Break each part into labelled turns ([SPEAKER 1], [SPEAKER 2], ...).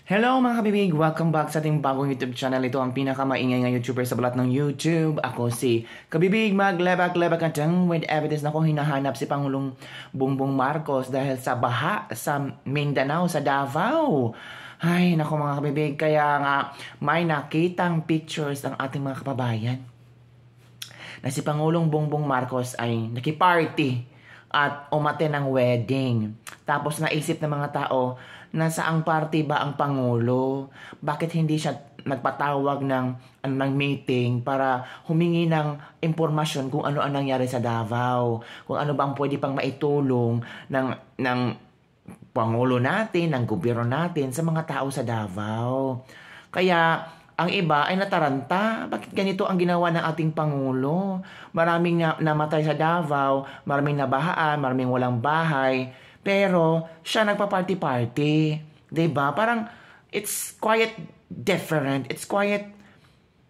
[SPEAKER 1] Hello mga kabibig! Welcome back sa ating bagong YouTube channel. Ito ang pinakamaingay ng YouTuber sa balat ng YouTube. Ako si Kabibig Maglebak-lebak atang with evidence na kung hinahanap si Pangulong Bongbong Marcos dahil sa baha sa Mindanao, sa Davao. Ay, naku mga kabibig, kaya nga may nakitang pictures ng ating mga kababayan na si Pangulong Bongbong Marcos ay nakiparty at umate ng wedding. Tapos naisip ng mga tao, nasaang party ba ang Pangulo? Bakit hindi siya nagpatawag ng meeting para humingi ng impormasyon kung ano ang nangyari sa Davao? Kung ano bang pwede pang maitulong ng Pangulo natin, ng gobyerno natin sa mga tao sa Davao. Kaya ang iba ay nataranta. Bakit ganito ang ginawa ng ating Pangulo? Maraming namatay sa Davao, maraming nabahaan, maraming walang bahay. Pero siya nagpa-party-party. Diba? Parang it's quite different. It's quite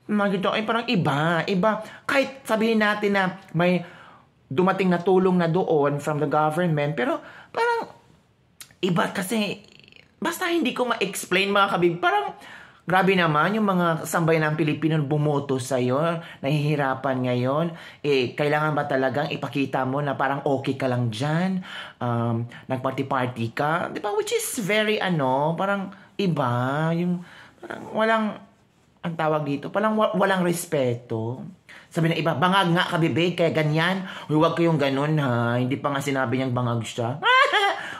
[SPEAKER 1] parang iba. Kahit sabihin natin na may dumating na tulong na doon from the government. Pero parang iba kasi basta hindi ko ma-explain mga kabib. Parang grabe naman yung mga sambayan ng Pilipino bumoto sa'yo, nahihirapan ngayon. Kailangan ba talagang ipakita mo na parang okay ka lang dyan? Nagparty-party ka? Di ba? Which is very parang iba. Yung parang walang, ang tawag dito, parang walang respeto. Sabi ng iba, bangag nga kabibig, kaya ganyan. Huwag kayong ganun ha. Hindi pa nga sinabi niyang bangag siya.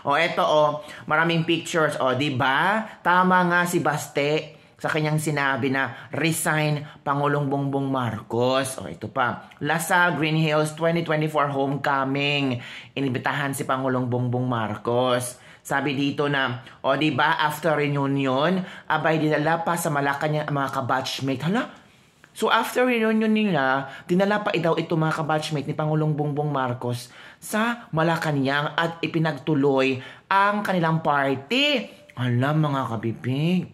[SPEAKER 1] Eto maraming pictures. Di ba? Tama nga si Baste sa kanyang sinabi na resign Pangulong Bongbong Marcos. Ito pa. Lasal Green Hills 2024 homecoming. Inibitahan si Pangulong Bongbong Marcos. Sabi dito na, di ba after reunion, abay dinala pa sa Malacanang mga kabatchmate. Hala? So after reunion nila, dinala pa daw ito mga kabatchmate ni Pangulong Bongbong Marcos sa Malacanang at ipinagtuloy ang kanilang party. Alam mga kabibig.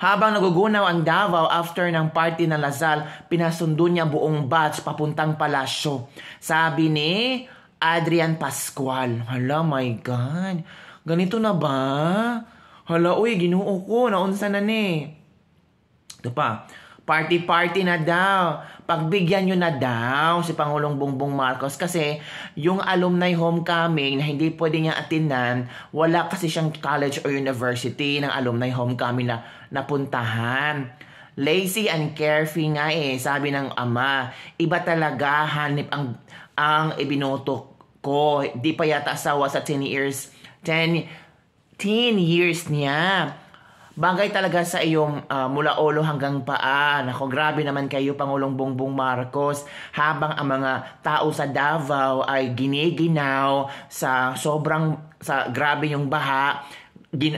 [SPEAKER 1] Habang nagugunaw ang Davao after ng party ng Lasal, pinasundo niya buong batch papuntang palasyo. Sabi ni Adrian Pascual. Hala, my God. Ganito na ba? Hala, uy, Ginoo ko. Naunsa na ni. Ito pa. Party-party na daw. Pagbigyan nyo na daw si Pangulong Bongbong Marcos kasi yung alumni homecoming na hindi pwede niya atinan, wala kasi siyang college or university ng alumni homecoming na napuntahan. Lazy and carefree nga sabi ng ama. Iba talaga hanip ang ibinoto ko. Di pa yata asawa sa 10 years niya. Bagay talaga sa iyong mula ulo hanggang paa. Nako, grabe naman kayo, Pangulong Bongbong Marcos. Habang ang mga tao sa Davao ay giniginaw sa grabe yung baha,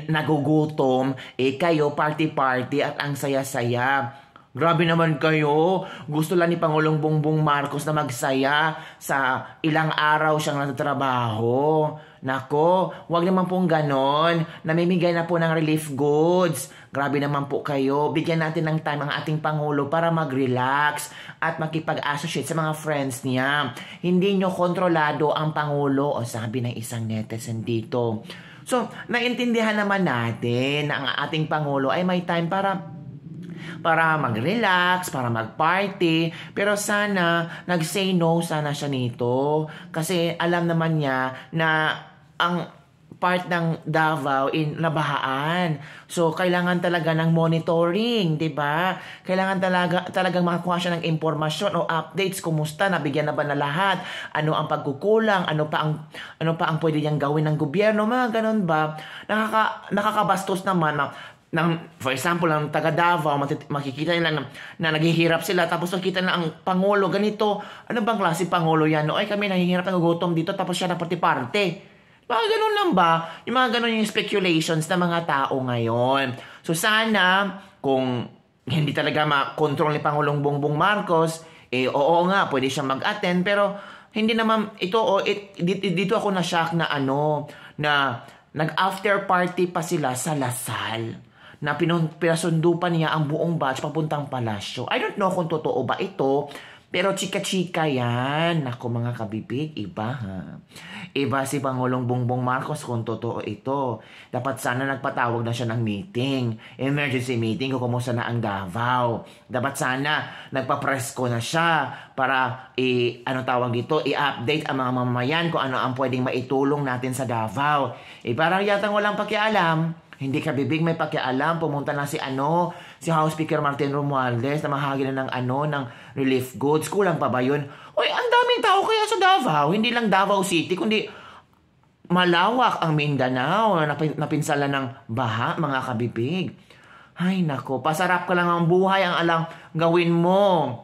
[SPEAKER 1] nagugutom, kayo party-party at ang saya-saya. Grabe naman kayo. Gusto lang ni Pangulong Bongbong Marcos na magsaya sa ilang araw siyang natatrabaho. Nako, wag naman pong ganon. Namimigay na po ng relief goods. Grabe naman po kayo. Bigyan natin ng time ang ating Pangulo para mag-relax at makipag-associate sa mga friends niya. Hindi nyo kontrolado ang Pangulo, sabi ng isang netizen dito. So, naintindihan naman natin na ang ating Pangulo ay may time para mag-relax, para mag-party. Pero sana, nag-say no sana siya nito. Kasi alam naman niya na ang part ng Davao nabahaan. So, kailangan talaga ng monitoring, di ba? Kailangan talagang makakuha siya ng impormasyon o updates. Kumusta? Nabigyan na ba na lahat? Ano ang pagkukulang? Ano pa ang pwede niyang gawin ng gobyerno? Mga ganun ba? Nakakabastos naman for example, ng taga Davao, makikita nila na naghihirap sila, tapos makikita na ang Pangulo, ganito, ano bang klase Pangulo yan? Ay, kami nahihirap, nagugutom dito, tapos siya na party-party. Mga ganun lang ba? Yung mga ganun yung speculations ng mga tao ngayon. So sana, kung hindi talaga makontrol ni Pangulong Bongbong Marcos, oo nga, pwede siya mag-attend, pero hindi naman, dito ako na-shock na nag-after party pa sila sa Lasal. Na pinasundo pa niya ang buong batch papuntang palasyo. I don't know kung totoo ba ito, Pero chika-chika yan. Ako mga kabibig, iba ha. Iba si Pangulong Bongbong Marcos kung totoo ito. Dapat sana nagpatawag na siya ng meeting. Emergency meeting kung kumusta na ang Davao. Dapat sana nagpa-presko na siya para i-update ang mga mamamayan kung ano ang pwedeng maitulong natin sa Davao. Parang yatang walang pakialam. Hindi ka bibig, may pakialam. Pumunta na si House Speaker Martin Romualdez na mahagi na ng relief goods. Kulang pa ba yun? Oy, ang daming tao kaya sa Davao. Hindi lang Davao City, kundi malawak ang Mindanao na napinsala ng baha, mga kabibig. Ay, nako. Pasarap ka lang ang buhay, ang alang gawin mo.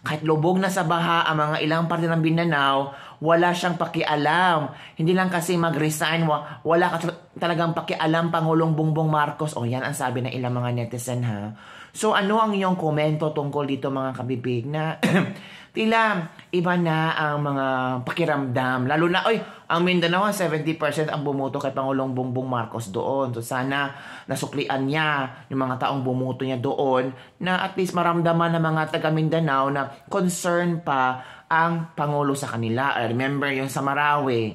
[SPEAKER 1] Kahit lubog na sa baha ang mga ilang parte ng Mindanao, wala siyang pakialam. Hindi lang kasi mag-resign, wala ka talagang pakialam Pangulong Bongbong Marcos. O yan ang sabi ng ilang mga netizen ha. So ano ang iyong komento tungkol dito mga kabibig na tila iba na ang mga pakiramdam. Lalo na, ang Mindanao 70% ang bumuto kay Pangulong Bongbong Marcos doon. So sana nasuklian niya yung mga taong bumuto niya doon na at least maramdaman ng mga taga Mindanao na concern pa ang Pangulo sa kanila. I remember yung sa Marawi,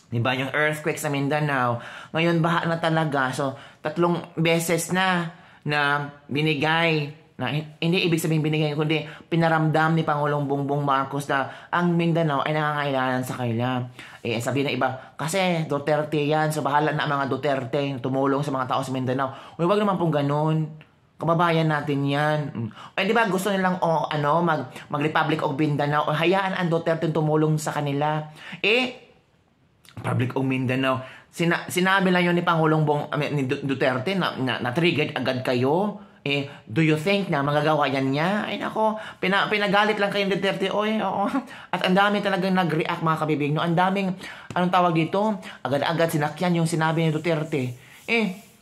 [SPEAKER 1] diba, yung earthquake sa Mindanao. Ngayon, baha na talaga. So, 3 beses na binigay. Na, hindi ibig sabihin binigay, kundi pinaramdam ni Pangulong Bongbong Marcos na ang Mindanao ay nangangailangan sa kanila. Sabi na iba, kasi Duterte yan. So, bahala na ang mga Duterte tumulong sa mga tao sa Mindanao. Huwag naman pong ganun. Kababayan natin yan. Di ba gusto nilang mag-Republic of Mindanao o hayaan ang Duterte tumulong sa kanila. Republic of Mindanao. Sinabi lang yun ni Pangulong ni Duterte na triggered agad kayo. Do you think na magagawa yan niya? Ay nako, pinagalit lang kayo ng Duterte. Oo. At ang dami talagang nag-react mga kabibig. No? Ang daming, anong tawag dito? Agad-agad sinakyan yung sinabi ni Duterte.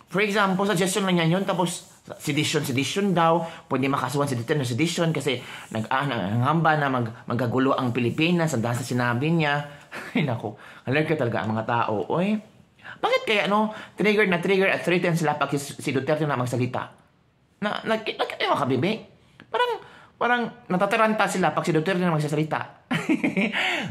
[SPEAKER 1] For example, suggestion lang yan yun. Tapos, sedition daw. Pwede makasuhan si Duterte ng sedition kasi nangamba na magagulo ang Pilipinas dahil sa sinabi niya. Ay nako, alert ka talaga ang mga tao. Bakit kaya trigger at threaten sila pag si Duterte na magsalita? Nagkita mga kabibig. Parang natataranta sila pag si Duterte na magsasalita.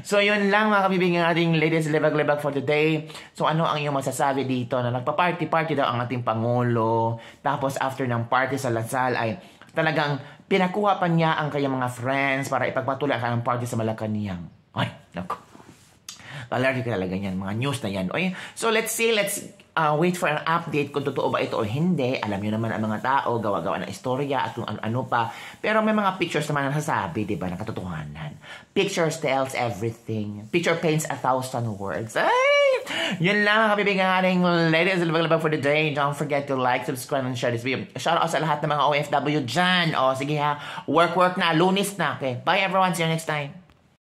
[SPEAKER 1] So, yun lang mga kabibig ng ating latest lebag-lebag for today. So, ano ang iyong masasabi dito na nagpa-party-party daw ang ating Pangulo. Tapos, after ng party sa Lasal ay talagang pinakuha pa niya ang kanyang mga friends para ipagpatuloy ang kanyang party sa Malacanang. Ay, naku. Allergic talaga yan. Mga news na yan. So, let's wait for an update kung totoo ba ito o hindi. Alam nyo naman ang mga tao, gawa-gawa ng istorya at kung ano pa. Pero may mga pictures naman na nasasabi, di ba, ng katotohanan. Pictures tells everything. Picture paints 1,000 words. Ay! Yun lang, kabibig ang ating ladies and gentlemen for the day. Don't forget to like, subscribe, and share this video. Shout out sa lahat ng mga OFW dyan. Sige ha, work na, lunis na. Okay, bye everyone. See you next time.